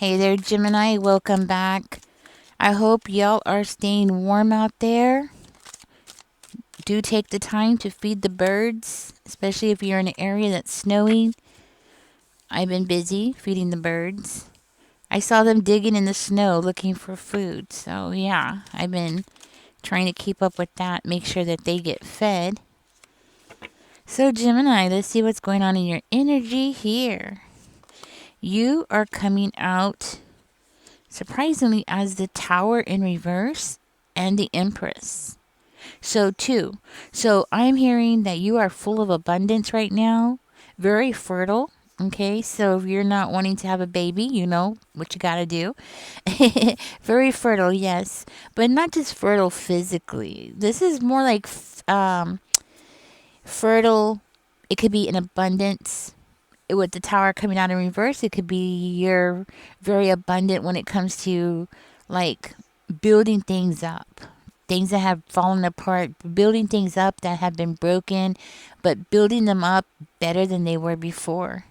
Hey there, Gemini. Welcome back. I hope y'all are staying warm out there. Do take the time to feed the birds, especially if you're in an area that's snowing. I've been busy feeding the birds. I saw them digging in the snow looking for food. So, yeah, I've been trying to keep up with that, make sure that they get fed. So, Gemini, let's see what's going on in your energy here. You are coming out surprisingly as the Tower in reverse and the Empress. So, too. So, I'm hearing that you are full of abundance right now, very fertile. Okay, so if you're not wanting to have a baby, you know what you got to do. Very fertile, yes, but not just fertile physically. This is more like fertile. It could be in abundance. With the Tower coming out in reverse, it could be you're very abundant when it comes to like building things up, things that have fallen apart, building things up that have been broken, but building them up better than they were before.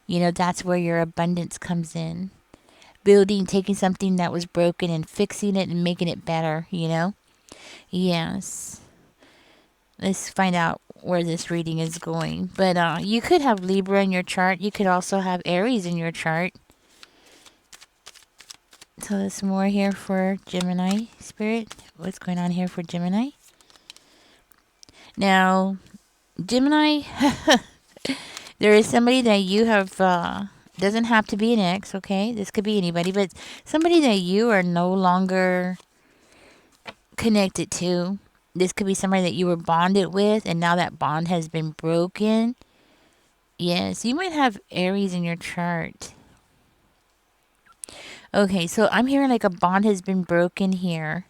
You know, that's where your abundance comes in. Building, taking something that was broken and fixing it and making it better, you know? Yes. Let's find out where this reading is going. But you could have Libra in your chart. You could also have Aries in your chart. So there's more here for Gemini spirit. What's going on here for Gemini? Now, Gemini, there is somebody that you have, doesn't have to be an ex, okay? This could be anybody, but somebody that you are no longer connected to. This could be somebody that you were bonded with, and now that bond has been broken. Yes, you might have Aries in your chart. Okay, so I'm hearing like a bond has been broken here.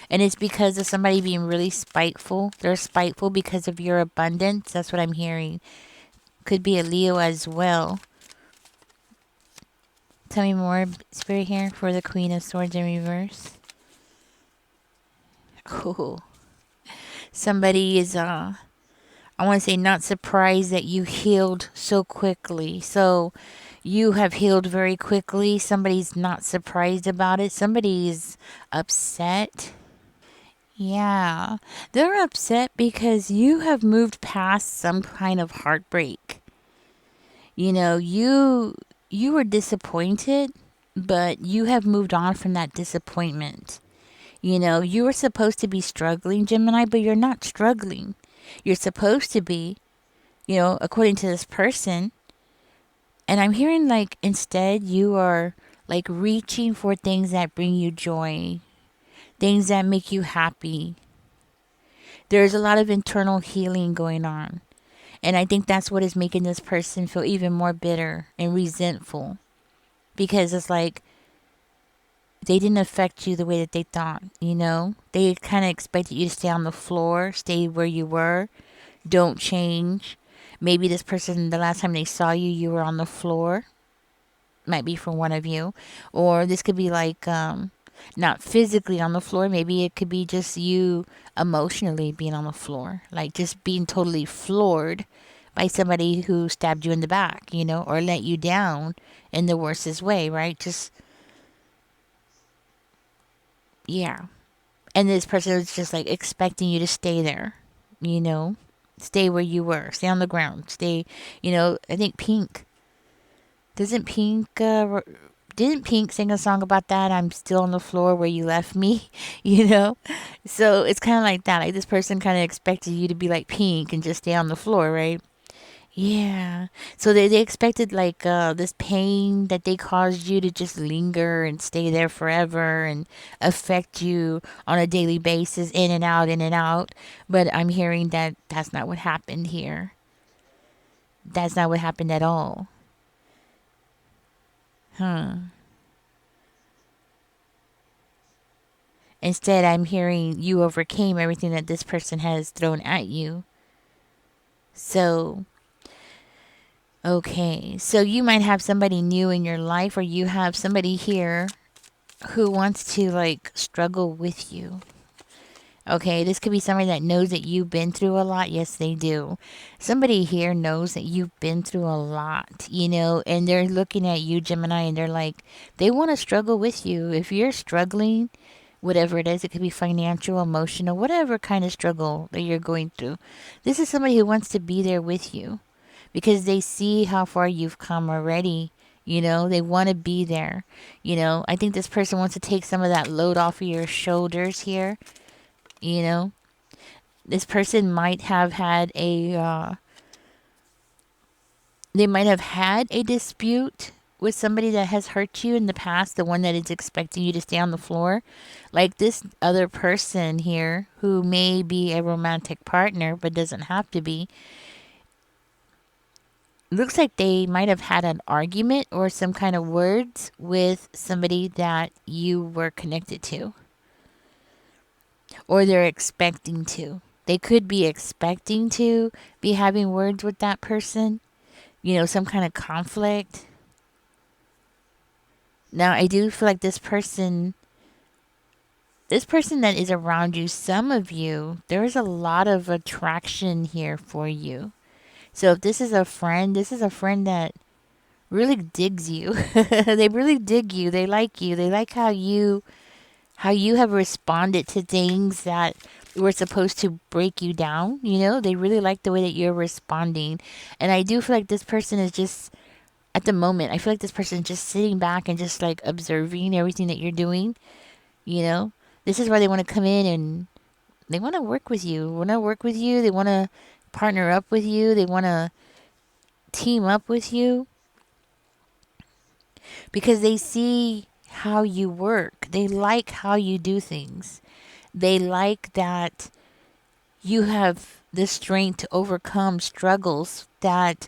And it's because of somebody being really spiteful. They're spiteful because of your abundance. That's what I'm hearing. Could be a Leo as well. Tell me more, Spirit, here for the Queen of Swords in reverse. Oh, somebody is, I want to say, not surprised that you healed so quickly. So you have healed very quickly. Somebody's not surprised about it. Somebody's upset. Yeah, they're upset because you have moved past some kind of heartbreak. You know, you were disappointed, but you have moved on from that disappointment. You know, you were supposed to be struggling, Gemini, but you're not struggling. You're supposed to be, you know, according to this person. And I'm hearing like instead you are like reaching for things that bring you joy, things that make you happy. There's a lot of internal healing going on. And I think that's what is making this person feel even more bitter and resentful. Because it's like they didn't affect you the way that they thought, you know? They kind of expected you to stay on the floor, stay where you were, don't change. Maybe this person, the last time they saw you, you were on the floor. Might be for one of you. Or this could be like, not physically on the floor. Maybe it could be just you emotionally being on the floor. Like just being totally floored by somebody who stabbed you in the back, you know, or let you down in the worstest way, right? Just, yeah. And this person was just like expecting you to stay there, you know, stay where you were, stay on the ground, stay, you know, I think Pink, doesn't Pink, didn't Pink sing a song about that? I'm still on the floor where you left me, you know? So it's kind of like that. Like this person kind of expected you to be like Pink and just stay on the floor, right? Yeah. So they expected like this pain that they caused you to just linger and stay there forever and affect you on a daily basis, in and out, in and out. But I'm hearing that that's not what happened here. That's not what happened at all. Huh. Instead, I'm hearing you overcame everything that this person has thrown at you. So, okay. So you might have somebody new in your life, or you have somebody here who wants to like struggle with you. Okay, this could be somebody that knows that you've been through a lot. Yes, they do. Somebody here knows that you've been through a lot, and they're looking at you, Gemini, and they're like, they want to struggle with you. If you're struggling, whatever it is, it could be financial, emotional, whatever kind of struggle that you're going through. This is somebody who wants to be there with you because they see how far you've come already. They want to be there. I think this person wants to take some of that load off of your shoulders here. You know, this person might have had they might have had a dispute with somebody that has hurt you in the past, the one that is expecting you to stay on the floor. Like this other person here who may be a romantic partner but doesn't have to be. Looks like they might have had an argument or some kind of words with somebody that you were connected to, or they're expecting to. They could be expecting to be having words with that person, some kind of conflict. Now, I do feel like this person that is around you, some of you, there's a lot of attraction here for you. So if this is a friend that really digs you. They really dig you. They like you. They like how you have responded to things that were supposed to break you down. They really like the way that you're responding. And I do feel like this person is just, at the moment, I feel like this person is just sitting back and just like observing everything that you're doing. You know, this is why they want to come in and they want to work with you. Want to work with you. They want to partner up with you. They want to team up with you because they see how you work. They like how you do things. They like that you have the strength to overcome struggles that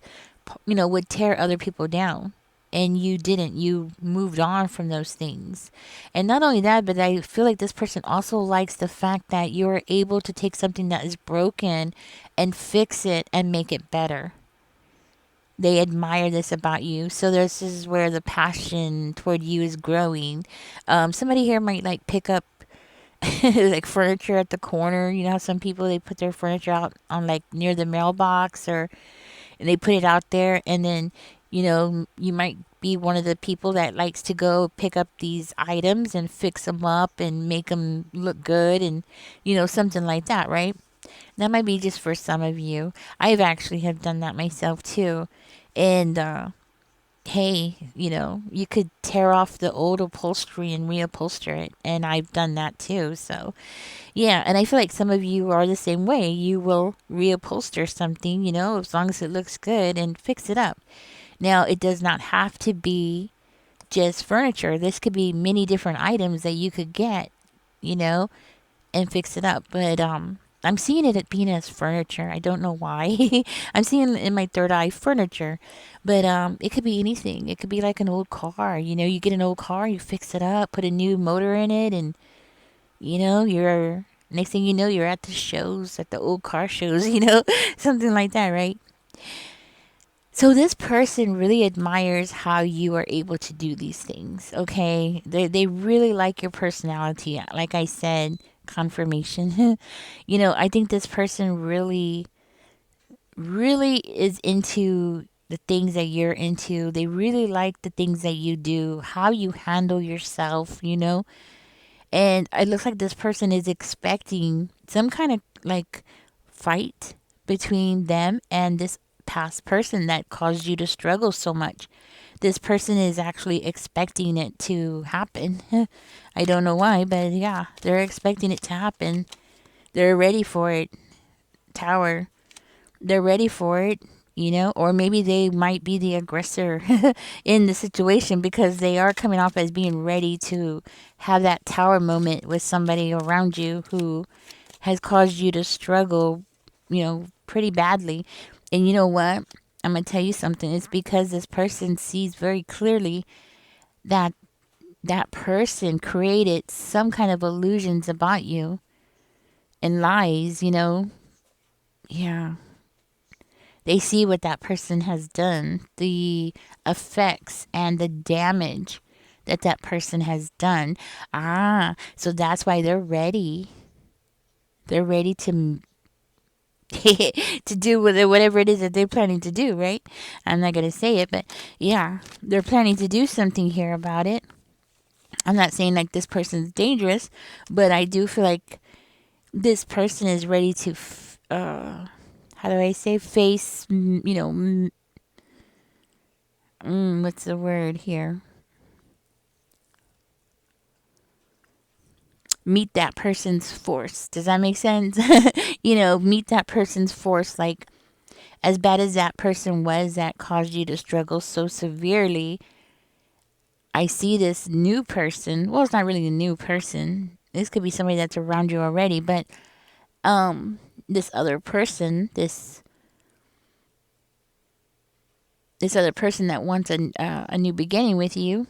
would tear other people down. And you didn't. You moved on from those things. And not only that, but I feel like this person also likes the fact that you're able to take something that is broken and fix it and make it better. They admire this about you. So this is where the passion toward you is growing. Somebody here might like pick up like furniture at the corner. You know how some people they put their furniture out on like near the mailbox, or and they put it out there, and then you might be one of the people that likes to go pick up these items and fix them up and make them look good, and something like that, right? That might be just for some of you. I've actually have done that myself too. And hey, you could tear off the old upholstery and reupholster it. And I've done that too. So, yeah. And I feel like some of you are the same way. You will reupholster something, as long as it looks good and fix it up. Now, it does not have to be just furniture. This could be many different items that you could get, you know, and fix it up. But I'm seeing it at being as furniture. I don't know why. I'm seeing in my third eye furniture, but it could be anything. It could be like an old car. You get an old car, you fix it up, put a new motor in it, and you're next thing you know, you're at the shows, at the old car shows. Something like that, right? So this person really admires how you are able to do these things, okay? They really like your personality. Like I said, confirmation. I think this person really is into the things that you're into. They really like the things that you do, how you handle yourself. And it looks like this person is expecting some kind of like fight between them and this past person that caused you to struggle so much. This person is actually expecting it to happen. I don't know why, but yeah, they're expecting it to happen. They're ready for it. Tower. They're ready for it, or maybe they might be the aggressor in the situation because they are coming off as being ready to have that tower moment with somebody around you who has caused you to struggle, pretty badly. And you know what? I'm going to tell you something. It's because this person sees very clearly that that person created some kind of illusions about you and lies. Yeah. They see what that person has done, the effects and the damage that person has done. So that's why they're ready. They're ready to to do whatever it is that they're planning to do, right? I'm not going to say it, but yeah, they're planning to do something here about it. I'm not saying like this person's dangerous, but I do feel like this person is ready to, how do I say, face, what's the word here? Meet that person's force. Does that make sense? Meet that person's force. Like, as bad as that person was that caused you to struggle so severely, I see this new person. Well, it's not really a new person. This could be somebody that's around you already, but this other person, this other person that wants a new beginning with you,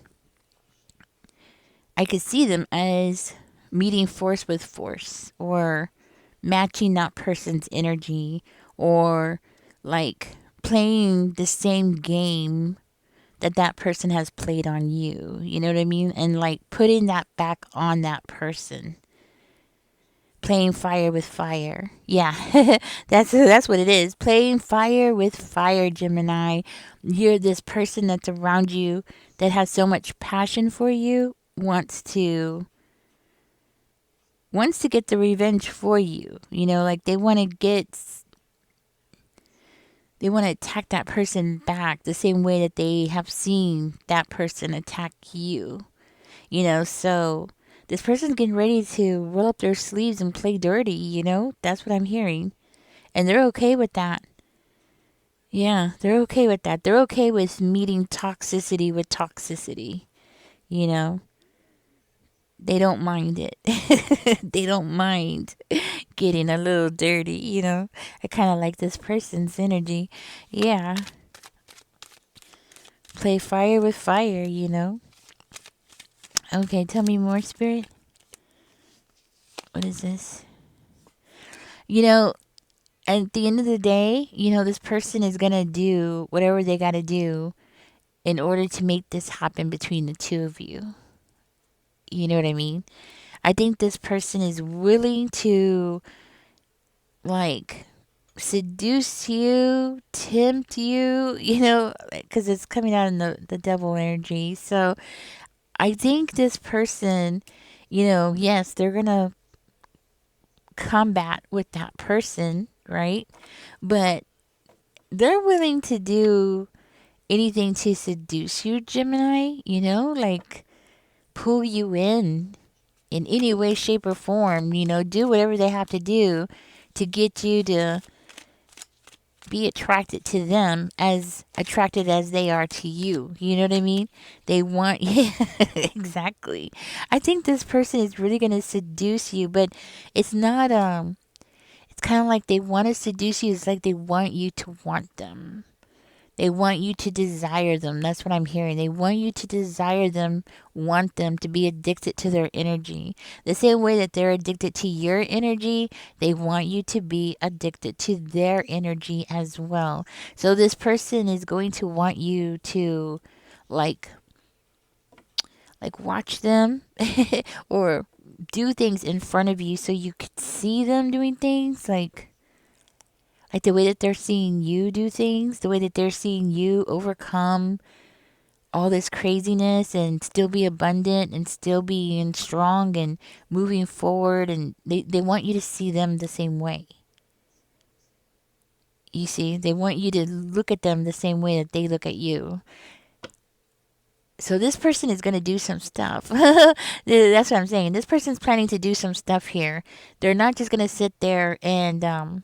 I could see them as meeting force with force, or matching that person's energy, or like playing the same game that that person has played on you. You know what I mean? And like putting that back on that person. Playing fire with fire. Yeah. that's what it is. Playing fire with fire, Gemini. You're this person that's around you that has so much passion for you, wants to get the revenge for you. Like they want to attack that person back the same way that they have seen that person attack you. So this person's getting ready to roll up their sleeves and play dirty. That's what I'm hearing. And they're okay with that. Yeah, they're okay with that. They're okay with meeting toxicity with toxicity. You know, they don't mind it. They don't mind getting a little dirty. I kind of like this person's energy. Yeah, play fire with fire. Okay, tell me more, Spirit. What is this? You know, at the end of the day, this person is going to do whatever they got to do in order to make this happen between the two of you. You know what I mean? I think this person is willing to, like, seduce you, tempt you, because it's coming out in the devil energy. So I think this person, yes, they're going to combat with that person, right? But they're willing to do anything to seduce you, Gemini, like pull you in any way, shape, or form, do whatever they have to do to get you to be attracted to them as attracted as they are to you. You know what I mean? They want, yeah, exactly. I think this person is really going to seduce you, but it's not, it's kind of like they want to seduce you. It's like they want you to want them. They want you to desire them. That's what I'm hearing. They want you to desire them, want them, to be addicted to their energy. The same way that they're addicted to your energy, they want you to be addicted to their energy as well. So this person is going to want you to like watch them or do things in front of you so you could see them doing things like the way that they're seeing you do things, the way that they're seeing you overcome all this craziness and still be abundant and still being strong and moving forward. And they want you to see them the same way. You see, they want you to look at them the same way that they look at you. So this person is going to do some stuff. That's what I'm saying. This person's planning to do some stuff here. They're not just going to sit there and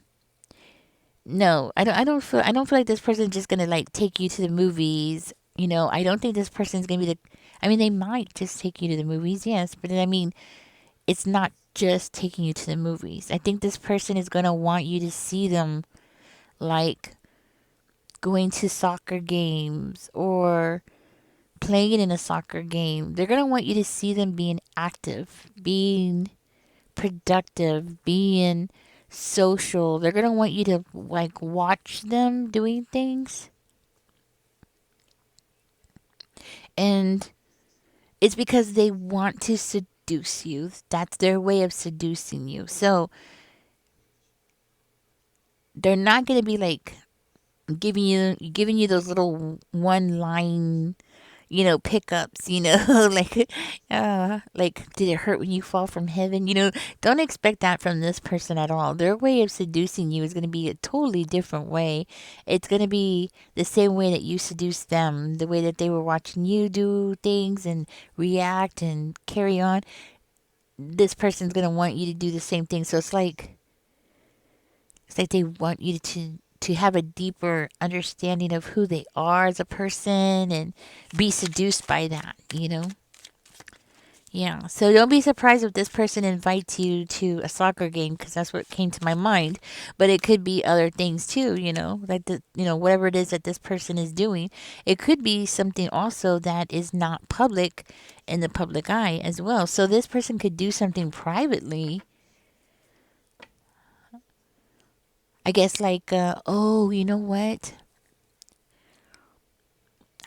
no, I don't feel like this person's just gonna like take you to the movies. I don't think this person's gonna be I mean, they might just take you to the movies, yes, but I mean, it's not just taking you to the movies. I think this person is gonna want you to see them like going to soccer games or playing in a soccer game. They're gonna want you to see them being active, being productive, being social. They're going to want you to like watch them doing things. And it's because they want to seduce you. That's their way of seducing you. So they're not going to be like giving you those little one line, pickups, like, did it hurt when you fall from heaven? Don't expect that from this person at all. Their way of seducing you is going to be a totally different way. It's going to be the same way that you seduced them, the way that they were watching you do things and react and carry on. This person's going to want you to do the same thing. So it's like they want you to have a deeper understanding of who they are as a person and be seduced by that. Yeah. So don't be surprised if this person invites you to a soccer game because that's what came to my mind. But it could be other things too, like whatever it is that this person is doing. It could be something also that is not public in the public eye as well. So this person could do something privately. I guess like oh, you know what?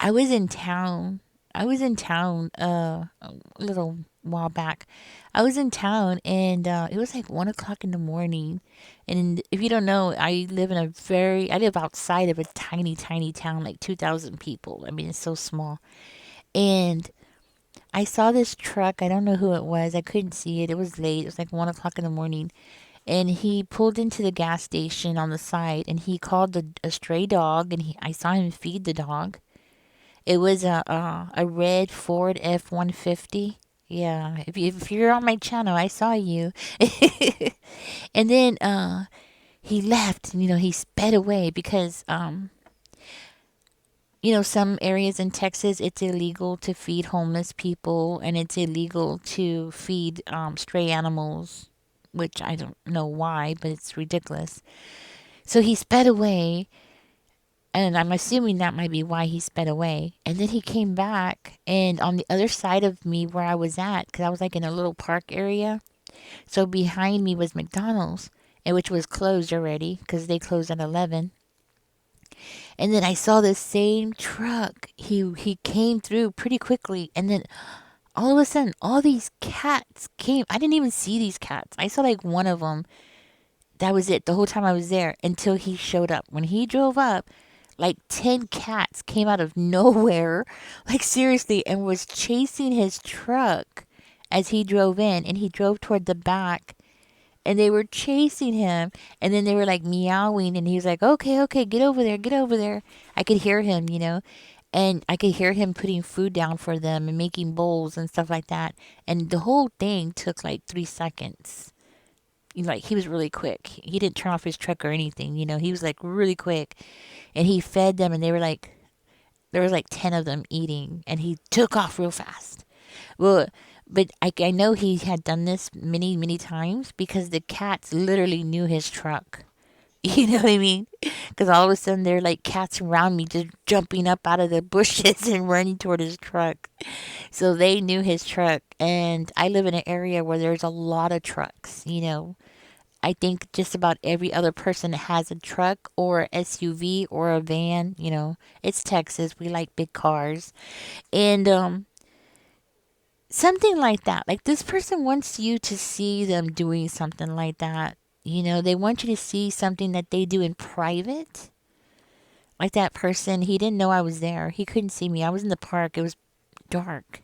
I was in town. I was in town a little while back. I was in town and it was like 1 o'clock in the morning. And if you don't know, I live outside of a tiny, tiny town, like 2,000 people. I mean, it's so small. And I saw this truck. I don't know who it was. I couldn't see it. It was late. It was like 1 o'clock in the morning. And he pulled into the gas station on the side and he called a stray dog and I saw him feed the dog. It was a red Ford F-150. Yeah, if you're on my channel, I saw you. And then he left. He sped away because some areas in Texas it's illegal to feed homeless people and it's illegal to feed stray animals, which I don't know why, but it's ridiculous. So he sped away and I'm assuming that might be why he sped away. And then he came back, and on the other side of me where I was at, because I was like in a little park area, so behind me was McDonald's, and which was closed already because they closed at 11. And then I saw the same truck. He came through pretty quickly, and then all of a sudden, all these cats came. I didn't even see these cats. I saw like one of them. That was it the whole time I was there until he showed up. When he drove up, like 10 cats came out of nowhere, like seriously, and was chasing his truck as he drove in. And he drove toward the back and they were chasing him. And then they were like meowing. And he was like, okay, okay, get over there, get over there. I could hear him. And I could hear him putting food down for them and making bowls and stuff like that. And the whole thing took like 3 seconds. Like he was really quick. He didn't turn off his truck or anything. He was like really quick and he fed them and they were like there was like 10 of them eating and he took off real fast. Well, but I know he had done this many many times because the cats literally knew his truck. You know what I mean? Because all of a sudden there are like cats around me just jumping up out of the bushes and running toward his truck. So they knew his truck. And I live in an area where there's a lot of trucks. I think just about every other person has a truck or SUV or a van. It's Texas. We like big cars. And something like that. Like this person wants you to see them doing something like that. They want you to see something that they do in private. Like that person, he didn't know I was there. He couldn't see me. I was in the park. It was dark.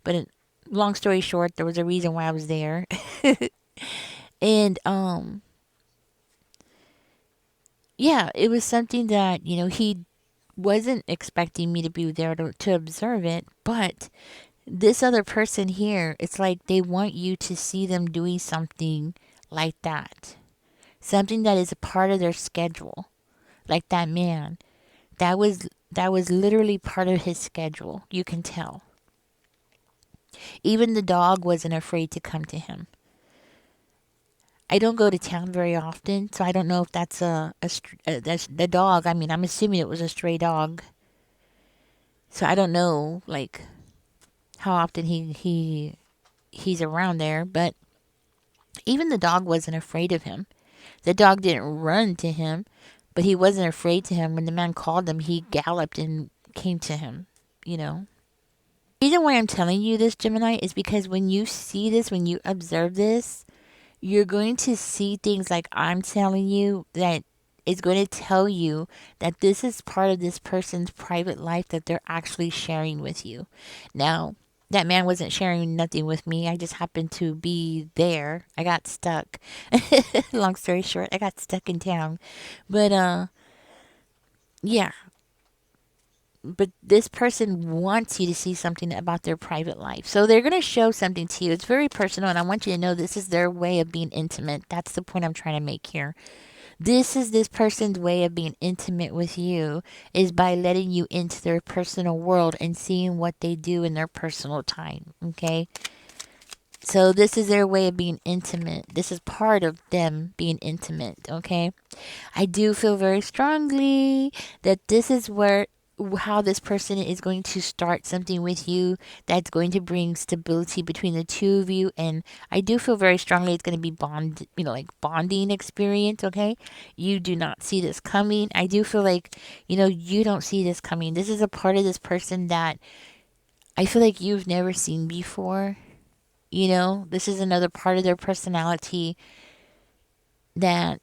But long story short, there was a reason why I was there. And yeah, it was something that, he wasn't expecting me to be there to observe it, but this other person here, it's like they want you to see them doing something like that. Something that is a part of their schedule. Like that man. That was literally part of his schedule. You can tell. Even the dog wasn't afraid to come to him. I don't go to town very often, so I don't know if that's that's the dog. I mean, I'm assuming it was a stray dog. So I don't know like how often he's around there, but even the dog wasn't afraid of him. The dog didn't run to him, but he wasn't afraid to him. When the man called him, he galloped and came to him, you know. The reason why I'm telling you this, Gemini, is because when you see this, when you observe this, you're going to see things like I'm telling you that is going to tell you that this is part of this person's private life that they're actually sharing with you. Now, that man wasn't sharing nothing with me. I just happened to be there. I got stuck. Long story short, I got stuck in town. But yeah, but this person wants you to see something about their private life. So they're going to show something to you. It's very personal, and I want you to know this is their way of being intimate. That's the point I'm trying to make here. This is this person's way of being intimate with you is by letting you into their personal world and seeing what they do in their personal time. Okay? So this is their way of being intimate. This is part of them being intimate. Okay? I do feel very strongly that this is where how this person is going to start something with you that's going to bring stability between the two of you. And I do feel very strongly it's going to be like bonding experience. Okay, you do not see this coming. I do feel like you don't see this coming. This is a part of this person that I feel like you've never seen before. This is another part of their personality that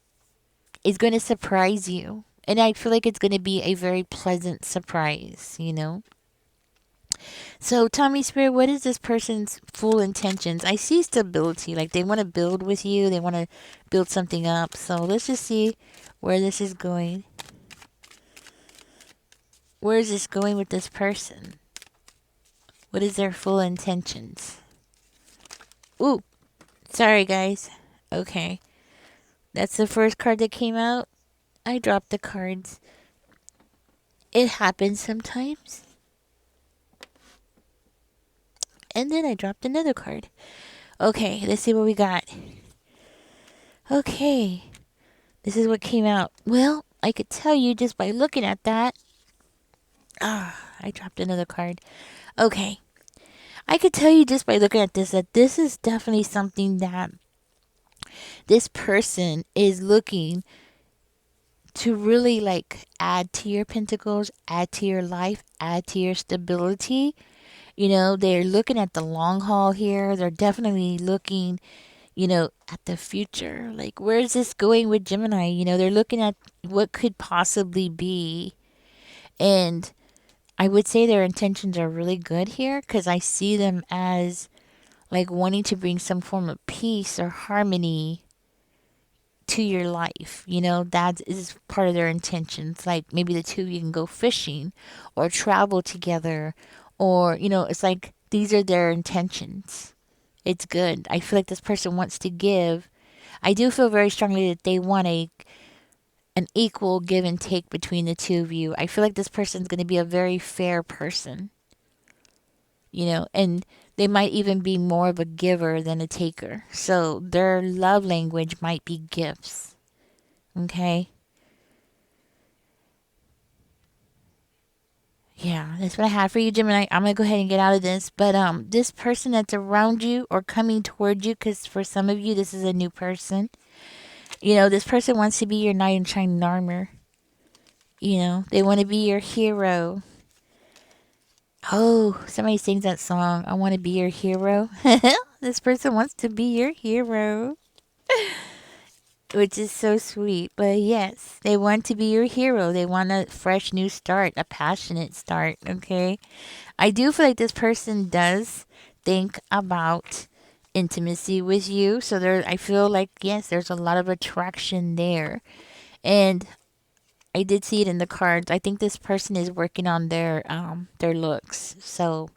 is going to surprise you. And I feel like it's going to be a very pleasant surprise. So, Tommy Spirit, what is this person's full intentions? I see stability. Like they want to build with you, they want to build something up. So, let's just see where this is going. Where is this going with this person? What is their full intentions? Ooh, sorry, guys. Okay. That's the first card that came out. I dropped the cards. It happens sometimes. And then I dropped another card. Okay, let's see what we got. Okay, this is what came out. Well, I could tell you just by looking at that. I dropped another card. Okay, I could tell you just by looking at this that this is definitely something that this person is looking to really like add to your pentacles, add to your life, add to your stability. They're looking at the long haul here. They're definitely looking, at the future. Like, where is this going with Gemini? They're looking at what could possibly be. And I would say their intentions are really good here because I see them as like wanting to bring some form of peace or harmony to your life. That is part of their intentions. Like maybe the two of you can go fishing or travel together, or, it's like these are their intentions. It's good. I feel like this person wants to give. I do feel very strongly that they want an equal give and take between the two of you. I feel like this person's going to be a very fair person, and they might even be more of a giver than a taker. So their love language might be gifts. Okay? Yeah, that's what I have for you, Gemini. I'm gonna go ahead and get out of this. But this person that's around you or coming toward you, because for some of you this is a new person. This person wants to be your knight in shining armor. They want to be your hero. Oh, somebody sings that song. I want to be your hero. This person wants to be your hero, which is so sweet. But yes, they want to be your hero. They want a fresh new start, a passionate start. Okay. I do feel like this person does think about intimacy with you. So I feel like, yes, there's a lot of attraction there. And I did see it in the cards. I think this person is working on their looks. So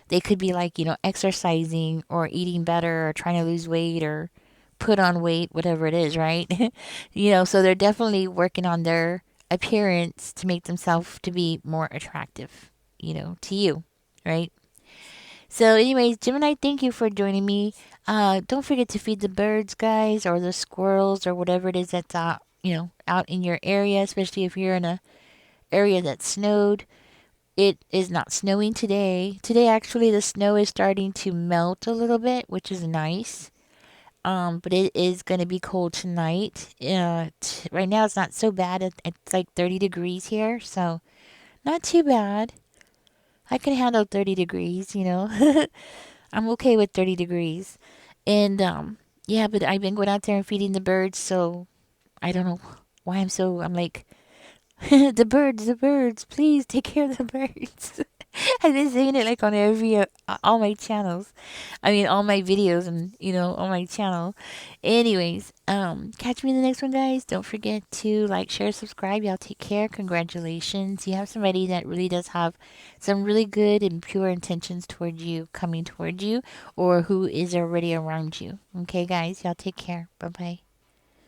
they could be like, exercising or eating better or trying to lose weight or put on weight, whatever it is, right? So they're definitely working on their appearance to make themselves to be more attractive, to you, right? So, anyways, Gemini, thank you for joining me. Don't forget to feed the birds, guys, or the squirrels, or whatever it is that's out in your area, especially if you're in a area that snowed. It is not snowing today. Today, actually, the snow is starting to melt a little bit, which is nice. But it is going to be cold tonight. Right now, it's not so bad. It's like 30 degrees here, so not too bad. I can handle 30 degrees. I'm okay with 30 degrees. And Yeah, but I've been going out there and feeding the birds, so I don't know why I'm like, the birds, please take care of the birds. I've been saying it like on all my channels. I mean, all my videos and, on my channel. Anyways, catch me in the next one, guys. Don't forget to like, share, subscribe. Y'all take care. Congratulations. You have somebody that really does have some really good and pure intentions towards you, coming towards you, or who is already around you. Okay, guys, y'all take care. Bye bye.